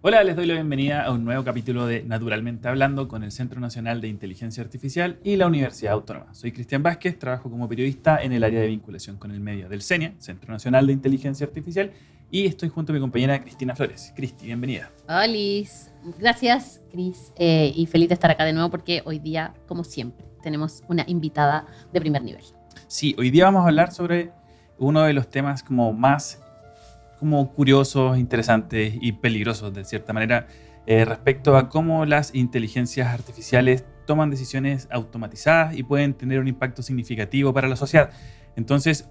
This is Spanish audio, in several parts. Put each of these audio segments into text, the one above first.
Hola, les doy la bienvenida a un nuevo capítulo de Naturalmente Hablando con el Centro Nacional de Inteligencia Artificial y la Universidad Autónoma. Soy Cristian Vázquez, trabajo como periodista en el área de vinculación con el medio del CENIA, Centro Nacional de Inteligencia Artificial, y estoy junto a mi compañera Cristina Flores. Cristi, bienvenida. Hola, gracias, Cris, y feliz de estar acá de nuevo porque hoy día, como siempre, tenemos una invitada de primer nivel. Sí, hoy día vamos a hablar sobre uno de los temas como más curiosos, interesantes y peligrosos, de cierta manera, respecto a cómo las inteligencias artificiales toman decisiones automatizadas y pueden tener un impacto significativo para la sociedad. Entonces,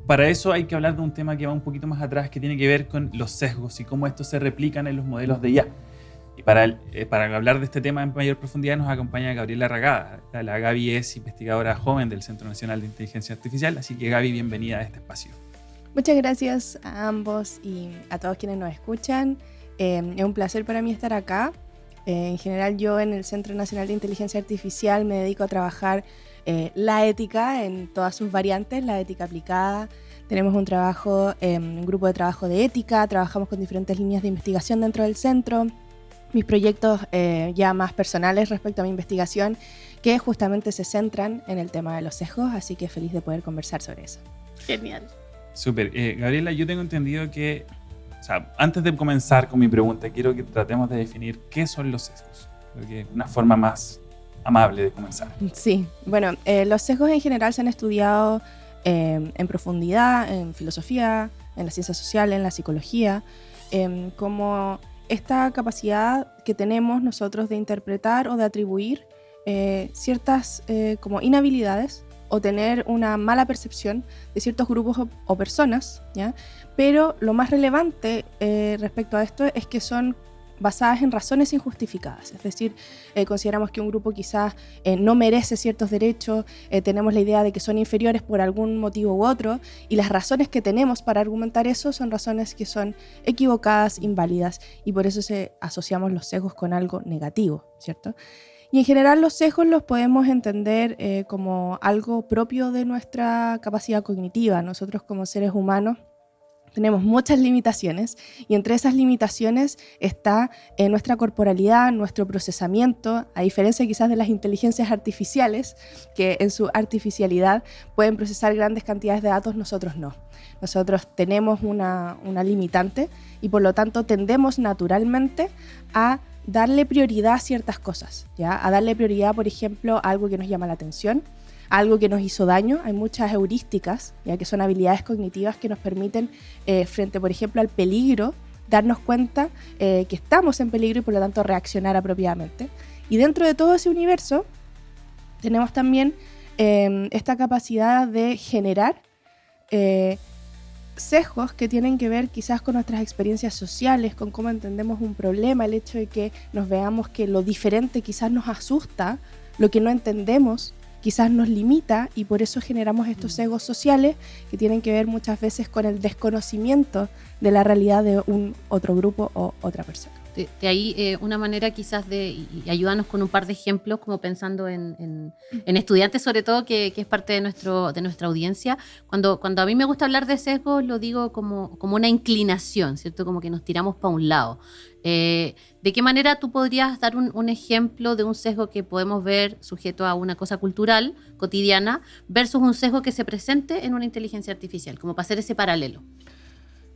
para eso hay que hablar de un tema que va un poquito más atrás, que tiene que ver con los sesgos y cómo estos se replican en los modelos de IA. Y para hablar de este tema en mayor profundidad nos acompaña Gabriela Ragada. La Gaby es investigadora joven del Centro Nacional de Inteligencia Artificial, así que Gaby, bienvenida a este espacio. Muchas gracias a ambos y a todos quienes nos escuchan. Es un placer para mí estar acá. En general, yo en el Centro Nacional de Inteligencia Artificial me dedico a trabajar la ética en todas sus variantes, la ética aplicada. Tenemos un grupo de trabajo de ética, trabajamos con diferentes líneas de investigación dentro del centro. Mis proyectos ya más personales respecto a mi investigación, que justamente se centran en el tema de los sesgos, así que feliz de poder conversar sobre eso. Genial. Súper. Gabriela, yo tengo entendido que, antes de comenzar con mi pregunta, quiero que tratemos de definir qué son los sesgos. Creo que es una forma más amable de comenzar. Sí, bueno, los sesgos en general se han estudiado en profundidad, en filosofía, en las ciencias sociales, en la psicología, como esta capacidad que tenemos nosotros de interpretar o de atribuir ciertas como inhabilidades o tener una mala percepción de ciertos grupos o personas, ¿ya? Pero lo más relevante respecto a esto es que son basadas en razones injustificadas, es decir, consideramos que un grupo quizás no merece ciertos derechos, tenemos la idea de que son inferiores por algún motivo u otro, y las razones que tenemos para argumentar eso son razones que son equivocadas, inválidas, y por eso asociamos los sesgos con algo negativo, ¿cierto? Y en general los sesgos los podemos entender como algo propio de nuestra capacidad cognitiva. Nosotros como seres humanos tenemos muchas limitaciones y entre esas limitaciones está nuestra corporalidad, nuestro procesamiento, a diferencia quizás de las inteligencias artificiales, que en su artificialidad pueden procesar grandes cantidades de datos, nosotros no. Nosotros tenemos una limitante y por lo tanto tendemos naturalmente a darle prioridad a ciertas cosas, ¿ya? A darle prioridad, por ejemplo, a algo que nos llama la atención, a algo que nos hizo daño. Hay muchas heurísticas, ya que son habilidades cognitivas que nos permiten, frente, por ejemplo, al peligro, darnos cuenta que estamos en peligro y por lo tanto reaccionar apropiadamente. Y dentro de todo ese universo tenemos también esta capacidad de generar sesgos que tienen que ver quizás con nuestras experiencias sociales, con cómo entendemos un problema, el hecho de que nos veamos que lo diferente quizás nos asusta, lo que no entendemos quizás nos limita y por eso generamos estos sesgos sociales que tienen que ver muchas veces con el desconocimiento de la realidad de un otro grupo o otra persona. De ahí una manera quizás y ayúdanos con un par de ejemplos, como pensando en estudiantes sobre todo, que es parte de nuestra audiencia. Cuando a mí me gusta hablar de sesgos, lo digo como una inclinación, ¿cierto? Como que nos tiramos para un lado. ¿De qué manera tú podrías dar un ejemplo de un sesgo que podemos ver sujeto a una cosa cultural, cotidiana, versus un sesgo que se presente en una inteligencia artificial, como para hacer ese paralelo?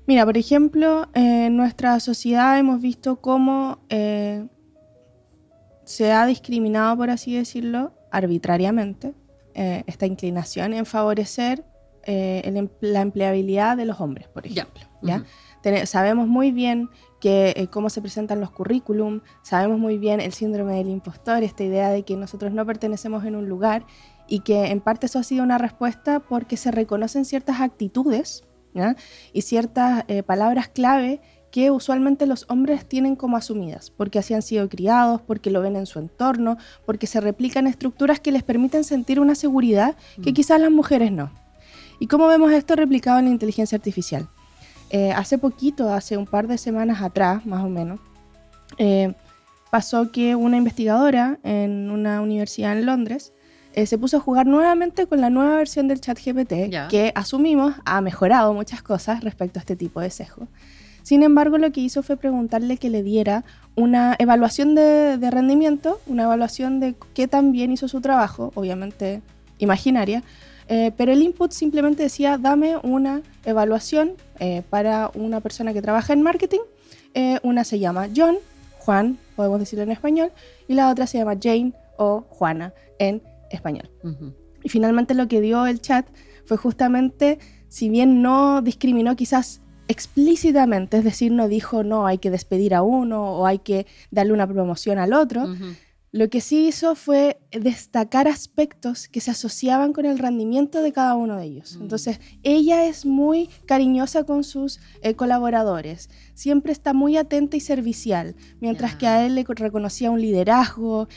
Mira, por ejemplo, en nuestra sociedad hemos visto cómo se ha discriminado, por así decirlo, arbitrariamente, esta inclinación en favorecer la empleabilidad de los hombres, por ejemplo. ¿Ya? Sabemos muy bien cómo se presentan los currículum, sabemos muy bien el síndrome del impostor, esta idea de que nosotros no pertenecemos en un lugar y que en parte eso ha sido una respuesta porque se reconocen ciertas actitudes, ¿ya? Y ciertas palabras clave que usualmente los hombres tienen como asumidas, porque así han sido criados, porque lo ven en su entorno, porque se replican estructuras que les permiten sentir una seguridad que quizás las mujeres no. ¿Y cómo vemos esto replicado en la inteligencia artificial? Hace un par de semanas atrás, más o menos, pasó que una investigadora en una universidad en Londres se puso a jugar nuevamente con la nueva versión del ChatGPT, que asumimos ha mejorado muchas cosas respecto a este tipo de sesgo. Sin embargo, lo que hizo fue preguntarle que le diera una evaluación de rendimiento, una evaluación de qué tan bien hizo su trabajo, obviamente imaginaria, pero el input simplemente decía, dame una evaluación para una persona que trabaja en marketing. Una se llama Juan, podemos decirlo en español, y la otra se llama Jane o Juana en español. Ujú. Y finalmente lo que dio el chat fue justamente, si bien no discriminó quizás explícitamente, es decir, no dijo no, hay que despedir a uno o hay que darle una promoción al otro, Ujú. lo que sí hizo fue destacar aspectos que se asociaban con el rendimiento de cada uno de ellos. Entonces, ella es muy cariñosa con sus colaboradores, siempre está muy atenta y servicial, mientras que a él le reconocía un liderazgo,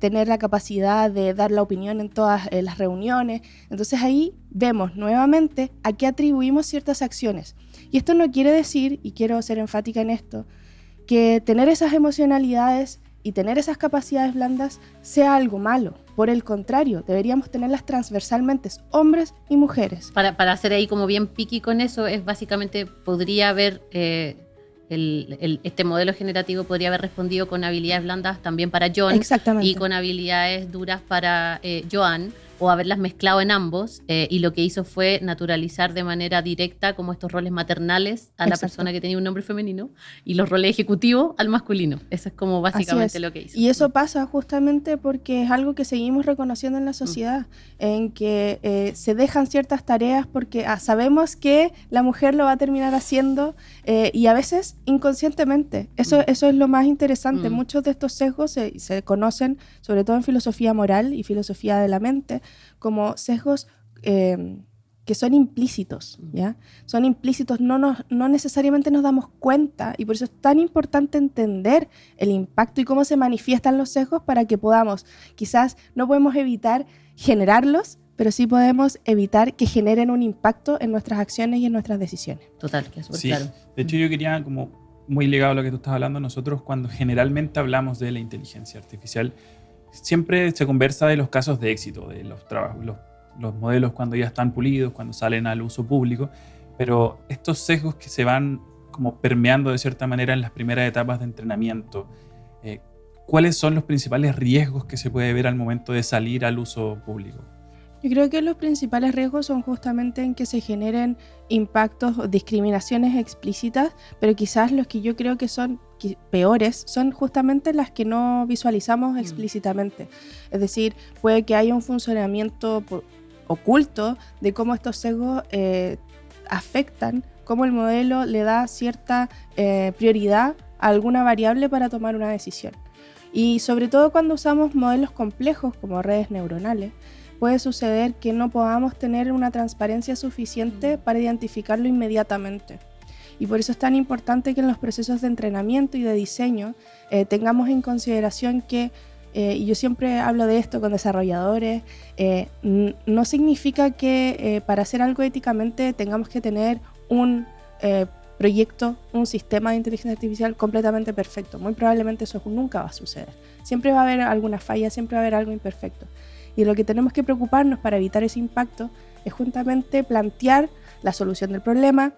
tener la capacidad de dar la opinión en todas las reuniones. Entonces ahí vemos nuevamente a qué atribuimos ciertas acciones. Y esto no quiere decir, y quiero ser enfática en esto, que tener esas emocionalidades y tener esas capacidades blandas sea algo malo. Por el contrario, deberíamos tenerlas transversalmente, hombres y mujeres. Para hacer ahí como bien piqui con eso, es básicamente, podría haber, este modelo generativo podría haber respondido con habilidades blandas también para John. Exactamente. Y con habilidades duras para Joan, o haberlas mezclado en ambos, y lo que hizo fue naturalizar de manera directa como estos roles maternales a la Exacto. persona que tenía un nombre femenino y los roles ejecutivos al masculino. Eso es como básicamente lo que hizo. Y eso pasa justamente porque es algo que seguimos reconociendo en la sociedad, en que se dejan ciertas tareas porque sabemos que la mujer lo va a terminar haciendo, y a veces inconscientemente. Eso es lo más interesante. Muchos de estos sesgos se conocen, sobre todo en filosofía moral y filosofía de la mente, como sesgos que son implícitos, ¿ya? Son implícitos, no necesariamente nos damos cuenta, y por eso es tan importante entender el impacto y cómo se manifiestan los sesgos para que podamos, quizás no podemos evitar generarlos, pero sí podemos evitar que generen un impacto en nuestras acciones y en nuestras decisiones. Total, que es súper Sí, claro. de hecho yo quería, como muy ligado a lo que tú estás hablando, nosotros cuando generalmente hablamos de la inteligencia artificial, siempre se conversa de los casos de éxito, de los trabajos, los modelos cuando ya están pulidos, cuando salen al uso público, pero estos sesgos que se van como permeando de cierta manera en las primeras etapas de entrenamiento, ¿cuáles son los principales riesgos que se puede ver al momento de salir al uso público? Yo creo que los principales riesgos son justamente en que se generen impactos o discriminaciones explícitas, pero quizás los que yo creo que son peores son justamente las que no visualizamos explícitamente. Es decir, puede que haya un funcionamiento oculto de cómo estos sesgos afectan, cómo el modelo le da cierta prioridad a alguna variable para tomar una decisión. Y sobre todo cuando usamos modelos complejos como redes neuronales, puede suceder que no podamos tener una transparencia suficiente para identificarlo inmediatamente. Y por eso es tan importante que en los procesos de entrenamiento y de diseño tengamos en consideración que, y yo siempre hablo de esto con desarrolladores, no significa que para hacer algo éticamente tengamos que tener un proyecto, un sistema de inteligencia artificial completamente perfecto. Muy probablemente eso nunca va a suceder. Siempre va a haber alguna falla, siempre va a haber algo imperfecto. Y lo que tenemos que preocuparnos para evitar ese impacto es justamente plantear la solución del problema,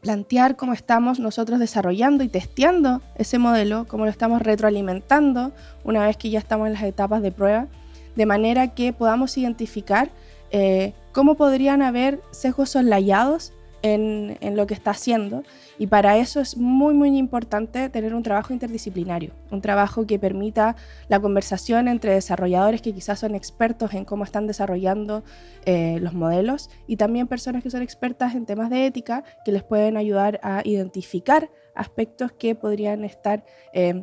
plantear cómo estamos nosotros desarrollando y testeando ese modelo, cómo lo estamos retroalimentando una vez que ya estamos en las etapas de prueba, de manera que podamos identificar cómo podrían haber sesgos soslayados en lo que está haciendo, y para eso es muy muy importante tener un trabajo interdisciplinario, un trabajo que permita la conversación entre desarrolladores que quizás son expertos en cómo están desarrollando los modelos, y también personas que son expertas en temas de ética que les pueden ayudar a identificar aspectos que podrían estar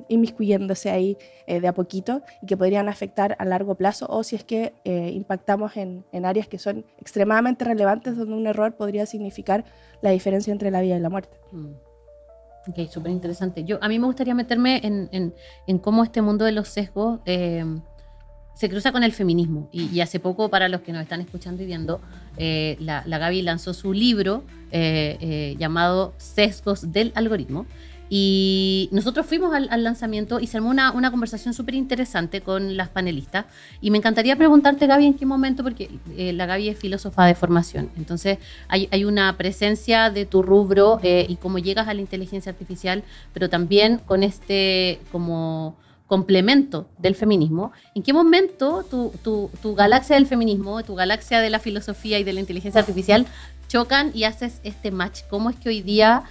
inmiscuyéndose ahí de a poquito y que podrían afectar a largo plazo, o si es que impactamos en áreas que son extremadamente relevantes donde un error podría significar la diferencia entre la vida y la muerte. Ok, súper interesante. A mí me gustaría meterme en cómo este mundo de los sesgos se cruza con el feminismo. Y hace poco, para los que nos están escuchando y viendo, la Gaby lanzó su libro llamado Sesgos del Algoritmo. Y nosotros fuimos al lanzamiento y se armó una conversación súper interesante con las panelistas. Y me encantaría preguntarte, Gaby, en qué momento, porque la Gaby es filósofa de formación. Entonces, hay una presencia de tu rubro y cómo llegas a la inteligencia artificial, pero también con este como complemento del feminismo. ¿En qué momento tu galaxia del feminismo, tu galaxia de la filosofía y de la inteligencia artificial chocan y haces este match? ¿Cómo es que hoy día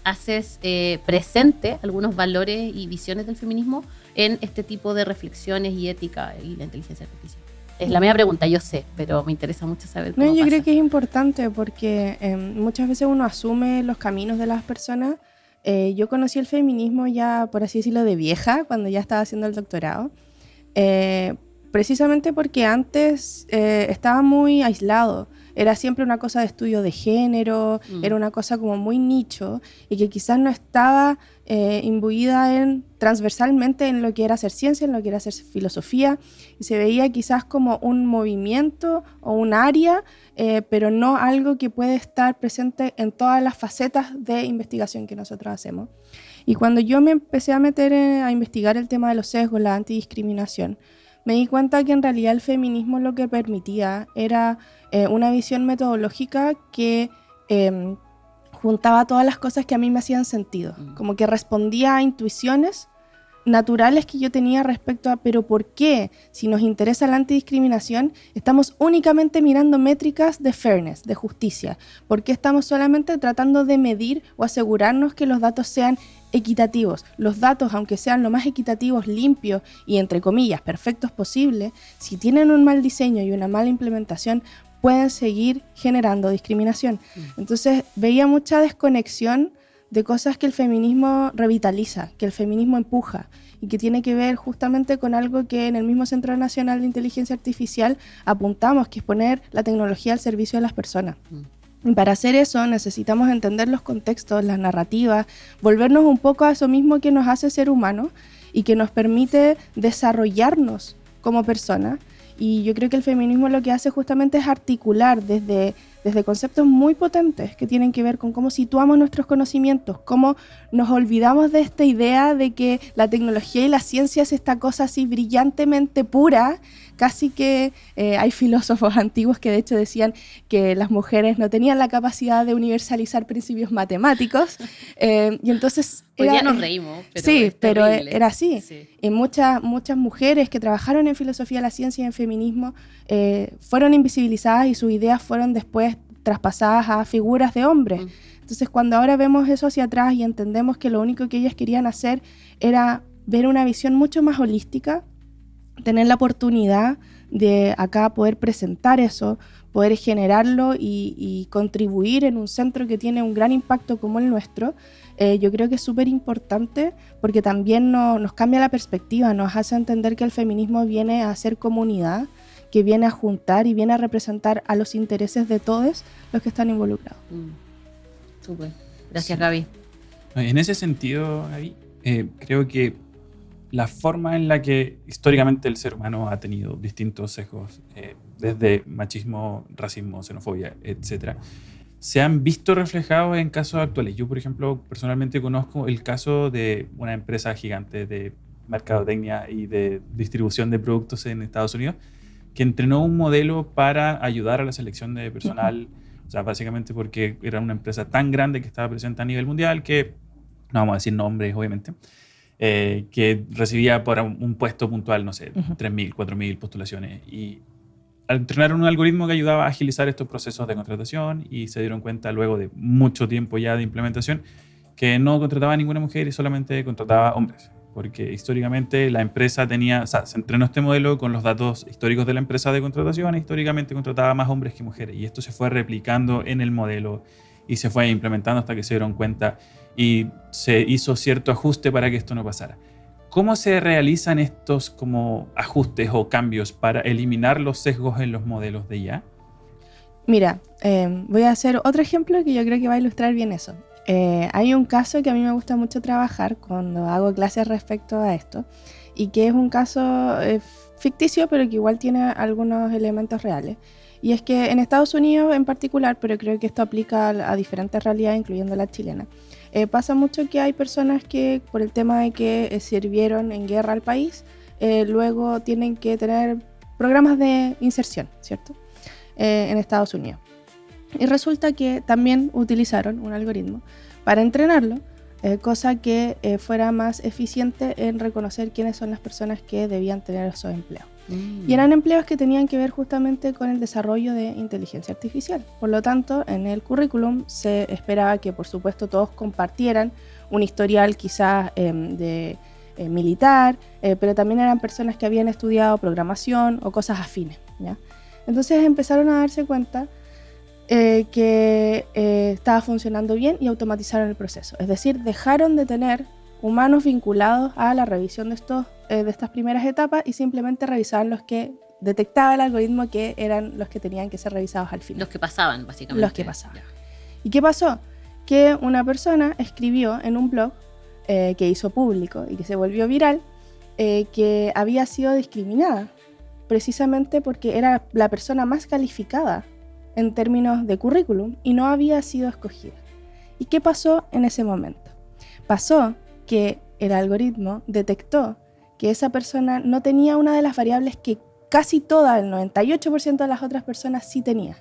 haces presente algunos valores y visiones del feminismo en este tipo de reflexiones y ética y la inteligencia artificial? Es la media pregunta, yo sé, pero me interesa mucho saber cómo No, yo pasa. creo que es importante porque muchas veces uno asume los caminos de las personas. Yo conocí el feminismo ya, por así decirlo, de vieja, cuando ya estaba haciendo el doctorado. Precisamente porque antes estaba muy aislado. Era siempre una cosa de estudio de género, era una cosa como muy nicho y que quizás no estaba imbuida transversalmente en lo que era hacer ciencia, en lo que era hacer filosofía, y se veía quizás como un movimiento o un área, pero no algo que puede estar presente en todas las facetas de investigación que nosotros hacemos. Y cuando yo me empecé a meter a investigar el tema de los sesgos, la antidiscriminación, me di cuenta que en realidad el feminismo lo que permitía era una visión metodológica que juntaba todas las cosas que a mí me hacían sentido, como que respondía a intuiciones naturales que yo tenía respecto a, pero ¿por qué? Si nos interesa la antidiscriminación, estamos únicamente mirando métricas de fairness, de justicia. ¿Por qué estamos solamente tratando de medir o asegurarnos que los datos sean equitativos? Los datos, aunque sean lo más equitativos, limpios y, entre comillas, perfectos posible, si tienen un mal diseño y una mala implementación, pueden seguir generando discriminación. Entonces, veía mucha desconexión de cosas que el feminismo revitaliza, que el feminismo empuja y que tiene que ver justamente con algo que en el mismo Centro Nacional de Inteligencia Artificial apuntamos, que es poner la tecnología al servicio de las personas. Y para hacer eso necesitamos entender los contextos, las narrativas, volvernos un poco a eso mismo que nos hace ser humanos y que nos permite desarrollarnos como personas. Y yo creo que el feminismo lo que hace justamente es articular desde conceptos muy potentes que tienen que ver con cómo situamos nuestros conocimientos, cómo nos olvidamos de esta idea de que la tecnología y la ciencia es esta cosa así brillantemente pura, casi que hay filósofos antiguos que de hecho decían que las mujeres no tenían la capacidad de universalizar principios matemáticos, y entonces... Hoy día nos reímos, pero sí, es pero terrible. era así. Sí. Y muchas mujeres que trabajaron en filosofía de la ciencia y en feminismo fueron invisibilizadas y sus ideas fueron después traspasadas a figuras de hombres. Entonces, cuando ahora vemos eso hacia atrás y entendemos que lo único que ellas querían hacer era ver una visión mucho más holística, tener la oportunidad de acá poder presentar eso, poder generarlo y contribuir en un centro que tiene un gran impacto como el nuestro, yo creo que es súper importante porque también nos cambia la perspectiva, nos hace entender que el feminismo viene a ser comunidad, que viene a juntar y viene a representar a los intereses de todos los que están involucrados. Súper. Gracias, Gaby. En ese sentido, Gaby, creo que la forma en la que históricamente el ser humano ha tenido distintos sesgos, desde machismo, racismo, xenofobia, etcétera, se han visto reflejados en casos actuales. Yo, por ejemplo, personalmente conozco el caso de una empresa gigante de mercadotecnia y de distribución de productos en Estados Unidos que entrenó un modelo para ayudar a la selección de personal, o sea, básicamente porque era una empresa tan grande que estaba presente a nivel mundial que, no vamos a decir nombres, obviamente, que recibía por un puesto puntual, no sé, 3.000, 4.000 postulaciones. Y entrenaron un algoritmo que ayudaba a agilizar estos procesos de contratación y se dieron cuenta luego de mucho tiempo ya de implementación que no contrataba a ninguna mujer y solamente contrataba hombres. Porque históricamente la empresa tenía, o sea, se entrenó este modelo con los datos históricos de la empresa de contratación e históricamente contrataba más hombres que mujeres. Y esto se fue replicando en el modelo y se fue implementando hasta que se dieron cuenta y se hizo cierto ajuste para que esto no pasara. ¿Cómo se realizan estos como ajustes o cambios para eliminar los sesgos en los modelos de IA? Mira, voy a hacer otro ejemplo que yo creo que va a ilustrar bien eso. Hay un caso que a mí me gusta mucho trabajar cuando hago clases respecto a esto y que es un caso ficticio pero que igual tiene algunos elementos reales. Y es que en Estados Unidos en particular, pero creo que esto aplica a diferentes realidades, incluyendo la chilena, Pasa mucho que hay personas que por el tema de que sirvieron en guerra al país, luego tienen que tener programas de inserción, ¿cierto? En Estados Unidos. Y resulta que también utilizaron un algoritmo para entrenarlo, cosa que fuera más eficiente en reconocer quiénes son las personas que debían tener esos empleos. Y eran empleos que tenían que ver justamente con el desarrollo de inteligencia artificial. Por lo tanto, en el currículum se esperaba que, por supuesto, todos compartieran un historial quizás de militar, pero también eran personas que habían estudiado programación o cosas afines, ¿ya? Entonces empezaron a darse cuenta que estaba funcionando bien y automatizaron el proceso. Es decir, dejaron de tener humanos vinculados a la revisión de estas primeras etapas y simplemente revisaban los que detectaba el algoritmo que eran los que tenían que ser revisados al final. Los que pasaban, básicamente. Los que pasaban. ¿Y qué pasó? Que una persona escribió en un blog que hizo público y que se volvió viral que había sido discriminada precisamente porque era la persona más calificada en términos de currículum y no había sido escogida. ¿Y qué pasó en ese momento? Pasó que el algoritmo detectó que esa persona no tenía una de las variables que casi toda, el 98% de las otras personas sí tenía.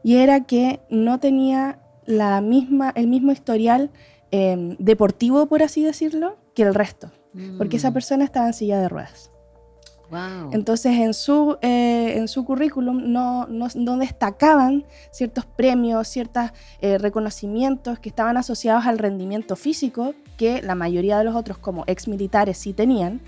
Y era que no tenía el mismo historial deportivo, por así decirlo, que el resto. Porque esa persona estaba en silla de ruedas. Wow. Entonces en su currículum no destacaban ciertos premios, ciertos reconocimientos que estaban asociados al rendimiento físico que la mayoría de los otros como ex militares sí tenían.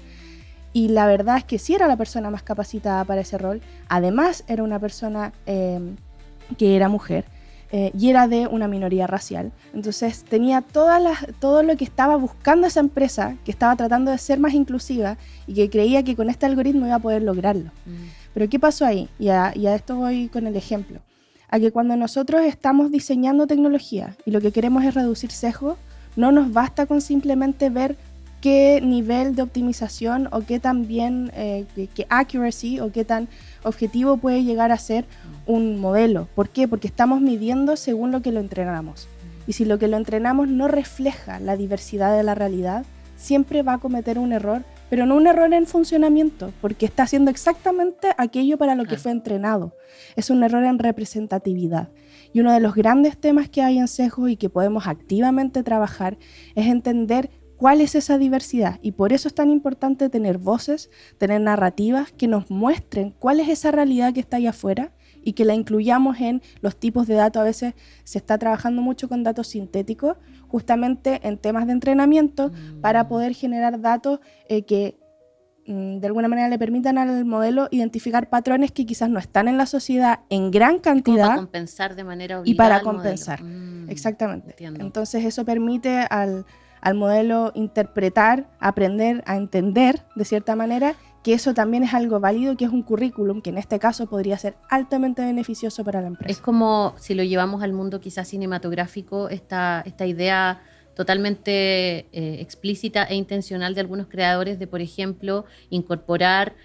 Y la verdad es que sí era la persona más capacitada para ese rol. Además era una persona que era mujer y era de una minoría racial. Entonces tenía todo lo que estaba buscando esa empresa, que estaba tratando de ser más inclusiva y que creía que con este algoritmo iba a poder lograrlo. Pero ¿qué pasó ahí? Y a esto voy con el ejemplo. A que cuando nosotros estamos diseñando tecnología y lo que queremos es reducir sesgo, no nos basta con simplemente ver qué nivel de optimización o qué tan bien, qué accuracy o qué tan objetivo puede llegar a ser un modelo. ¿Por qué? Porque estamos midiendo según lo que lo entrenamos. Y si lo que lo entrenamos no refleja la diversidad de la realidad, siempre va a cometer un error, pero no un error en funcionamiento, porque está haciendo exactamente aquello para lo que fue entrenado. Es un error en representatividad. Y uno de los grandes temas que hay en sesgo y que podemos activamente trabajar es entender cuál es esa diversidad, y por eso es tan importante tener voces, tener narrativas que nos muestren cuál es esa realidad que está allá afuera y que la incluyamos en los tipos de datos. A veces se está trabajando mucho con datos sintéticos, justamente en temas de entrenamiento, para poder generar datos que de alguna manera le permitan al modelo identificar patrones que quizás no están en la sociedad en gran cantidad. Para compensar de manera obligada. Y para compensar, exactamente. Entiendo. Entonces eso permite al modelo interpretar, aprender a entender de cierta manera que eso también es algo válido, que es un currículum que en este caso podría ser altamente beneficioso para la empresa. Es como si lo llevamos al mundo quizás cinematográfico, esta idea totalmente explícita e intencional de algunos creadores de, por ejemplo, incorporar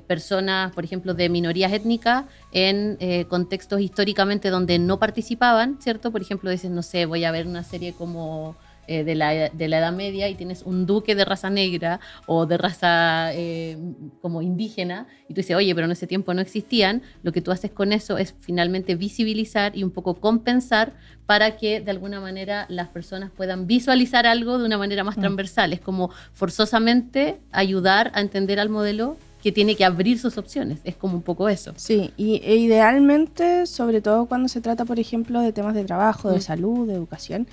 personas, por ejemplo, de minorías étnicas en contextos históricamente donde no participaban, ¿cierto? Por ejemplo, dicen, no sé, voy a ver una serie como de la Edad Media y tienes un duque de raza negra o de raza como indígena y tú dices, oye, pero en ese tiempo no existían. Lo que tú haces con eso es finalmente visibilizar y un poco compensar para que de alguna manera las personas puedan visualizar algo de una manera más transversal. Es como forzosamente ayudar a entender al modelo que tiene que abrir sus opciones. Es como un poco eso. Sí, e idealmente, sobre todo cuando se trata, por ejemplo, de temas de trabajo, de salud, de educación,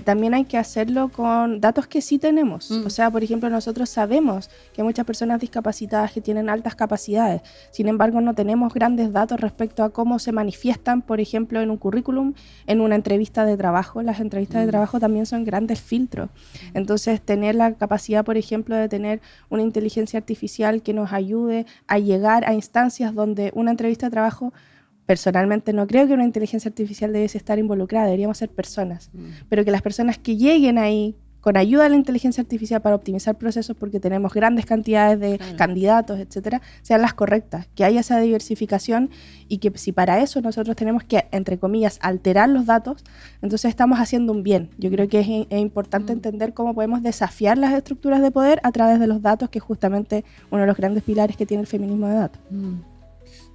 también hay que hacerlo con datos que sí tenemos. O sea, por ejemplo, nosotros sabemos que hay muchas personas discapacitadas que tienen altas capacidades. Sin embargo, no tenemos grandes datos respecto a cómo se manifiestan, por ejemplo, en un currículum, en una entrevista de trabajo. Las entrevistas de trabajo también son grandes filtros. Entonces, tener la capacidad, por ejemplo, de tener una inteligencia artificial que nos ayude a llegar a instancias donde una entrevista de trabajo, personalmente no creo que una inteligencia artificial debiese estar involucrada, deberíamos ser personas, pero que las personas que lleguen ahí con ayuda de la inteligencia artificial para optimizar procesos porque tenemos grandes cantidades de candidatos, etcétera, sean las correctas, que haya esa diversificación y que si para eso nosotros tenemos que, entre comillas, alterar los datos, entonces estamos haciendo un bien. Yo creo que es importante entender cómo podemos desafiar las estructuras de poder a través de los datos, que es justamente uno de los grandes pilares que tiene el feminismo de datos.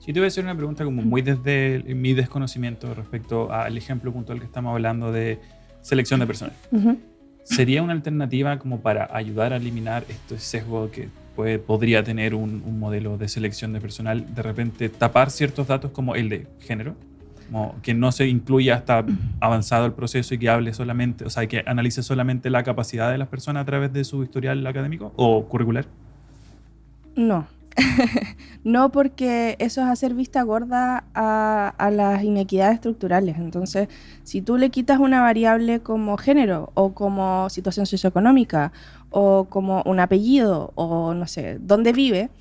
Yo te voy a hacer una pregunta como muy desde mi desconocimiento respecto al ejemplo puntual que estamos hablando de selección de personal. ¿Sería una alternativa como para ayudar a eliminar este sesgo que podría tener un modelo de selección de personal, de repente tapar ciertos datos como el de género? Como que no se incluya hasta avanzado el proceso y que hable solamente, o sea, que analice solamente la capacidad de las personas a través de su historial académico o curricular? No. No, porque eso es hacer vista gorda a las inequidades estructurales. Entonces, si tú le quitas una variable como género o como situación socioeconómica o como un apellido o no sé, dónde vive,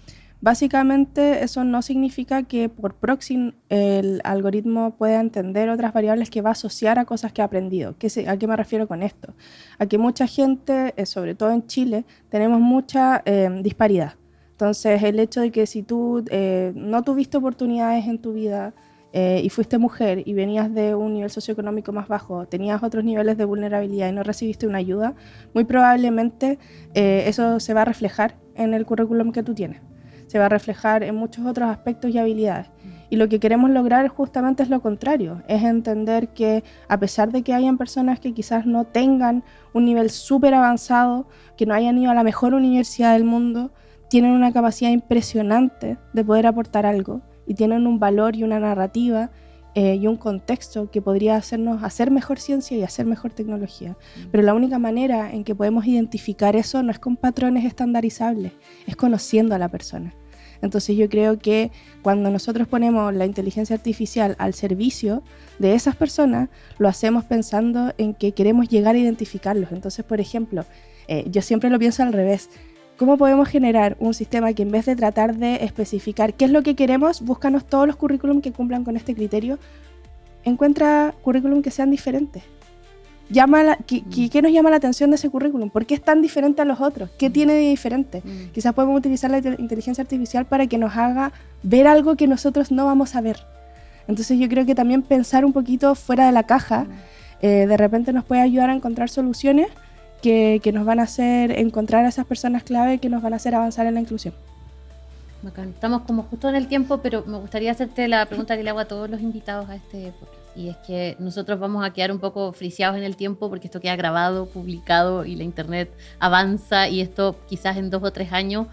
básicamente eso no significa que por proxy el algoritmo pueda entender otras variables que va a asociar a cosas que ha aprendido. ¿A qué me refiero con esto? A que mucha gente, sobre todo en Chile, tenemos mucha disparidad. Entonces, el hecho de que si tú no tuviste oportunidades en tu vida y fuiste mujer y venías de un nivel socioeconómico más bajo, tenías otros niveles de vulnerabilidad y no recibiste una ayuda, muy probablemente eso se va a reflejar en el currículum que tú tienes. Se va a reflejar en muchos otros aspectos y habilidades. Y lo que queremos lograr justamente es lo contrario, es entender que a pesar de que hayan personas que quizás no tengan un nivel súper avanzado, que no hayan ido a la mejor universidad del mundo, tienen una capacidad impresionante de poder aportar algo y tienen un valor y una narrativa y un contexto que podría hacernos hacer mejor ciencia y hacer mejor tecnología. Pero la única manera en que podemos identificar eso no es con patrones estandarizables, es conociendo a la persona. Entonces yo creo que cuando nosotros ponemos la inteligencia artificial al servicio de esas personas, lo hacemos pensando en que queremos llegar a identificarlos. Entonces, por ejemplo, yo siempre lo pienso al revés. ¿Cómo podemos generar un sistema que en vez de tratar de especificar qué es lo que queremos, búscanos todos los currículum que cumplan con este criterio, encuentra currículum que sean diferentes? ¿Qué nos llama la atención de ese currículum? ¿Por qué es tan diferente a los otros? ¿Qué tiene de diferente? Quizás podemos utilizar la inteligencia artificial para que nos haga ver algo que nosotros no vamos a ver. Entonces yo creo que también pensar un poquito fuera de la caja de repente nos puede ayudar a encontrar soluciones que nos van a hacer encontrar a esas personas clave que nos van a hacer avanzar en la inclusión. Bacán. Estamos como justo en el tiempo, pero me gustaría hacerte la pregunta que le hago a todos los invitados a este podcast. Y es que nosotros vamos a quedar un poco friseados en el tiempo porque esto queda grabado, publicado y la internet avanza y esto quizás en 2 o 3 años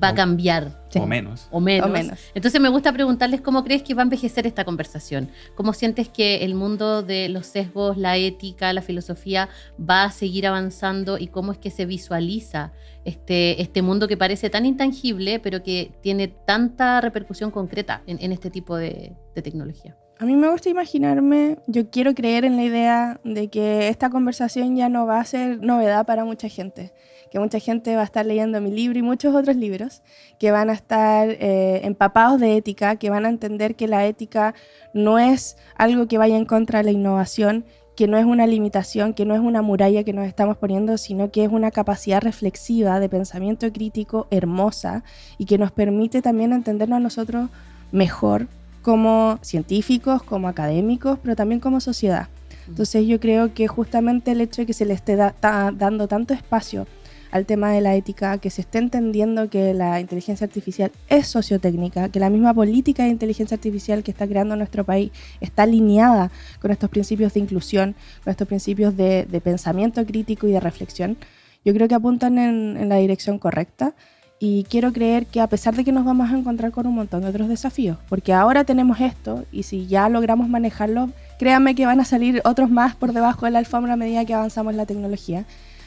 va a cambiar. O menos. O menos. Entonces me gusta preguntarles cómo crees que va a envejecer esta conversación. ¿Cómo sientes que el mundo de los sesgos, la ética, la filosofía va a seguir avanzando y cómo es que se visualiza este mundo que parece tan intangible pero que tiene tanta repercusión concreta en este tipo de tecnología? A mí me gusta imaginarme, yo quiero creer en la idea de que esta conversación ya no va a ser novedad para mucha gente, que mucha gente va a estar leyendo mi libro y muchos otros libros, que van a estar empapados de ética, que van a entender que la ética no es algo que vaya en contra de la innovación, que no es una limitación, que no es una muralla que nos estamos poniendo, sino que es una capacidad reflexiva de pensamiento crítico hermosa y que nos permite también entendernos a nosotros mejor, como científicos, como académicos, pero también como sociedad. Entonces yo creo que justamente el hecho de que se le esté dando tanto espacio al tema de la ética, que se esté entendiendo que la inteligencia artificial es sociotécnica, que la misma política de inteligencia artificial que está creando nuestro país está alineada con estos principios de inclusión, con estos principios de pensamiento crítico y de reflexión, yo creo que apuntan en la dirección correcta. Y quiero creer que a pesar de que nos vamos a encontrar con un montón de otros desafíos, porque ahora tenemos esto y si ya logramos manejarlo, créanme que van a salir otros más por debajo de la alfombra a medida que avanzamos en la tecnología,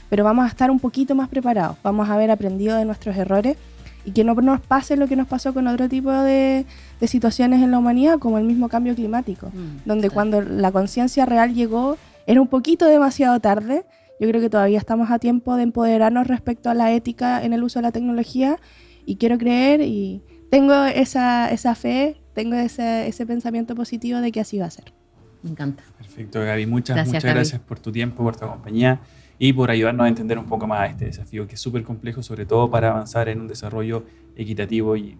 pero vamos a estar un poquito más preparados, vamos a haber aprendido de nuestros errores y que no nos pase lo que nos pasó con otro tipo de situaciones en la humanidad, como el mismo cambio climático, donde cuando la conciencia real llegó era un poquito demasiado tarde. Yo creo que todavía estamos a tiempo de empoderarnos respecto a la ética en el uso de la tecnología y quiero creer y tengo esa fe, tengo ese pensamiento positivo de que así va a ser. Me encanta. Perfecto, Gaby. Muchas Gaby. gracias por tu tiempo, por tu compañía. y por ayudarnos a entender un poco más este desafío que es súper complejo, sobre todo para avanzar en un desarrollo equitativo y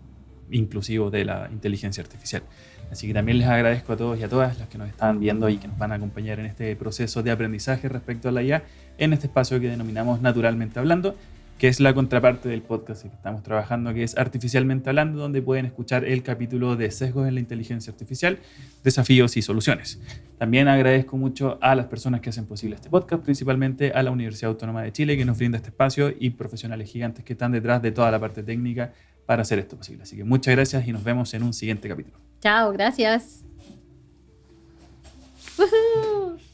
inclusivo de la inteligencia artificial. Así que también les agradezco a todos y a todas los que nos están viendo y que nos van a acompañar en este proceso de aprendizaje respecto a la IA en este espacio que denominamos Naturalmente Hablando, que es la contraparte del podcast que estamos trabajando, que es Artificialmente Hablando, donde pueden escuchar el capítulo de Sesgos en la Inteligencia Artificial, Desafíos y Soluciones. También agradezco mucho a las personas que hacen posible este podcast, principalmente a la Universidad Autónoma de Chile, que nos brinda este espacio, y profesionales gigantes que están detrás de toda la parte técnica para hacer esto posible. Así que muchas gracias y nos vemos en un siguiente capítulo. Chao, gracias. ¡Woohoo!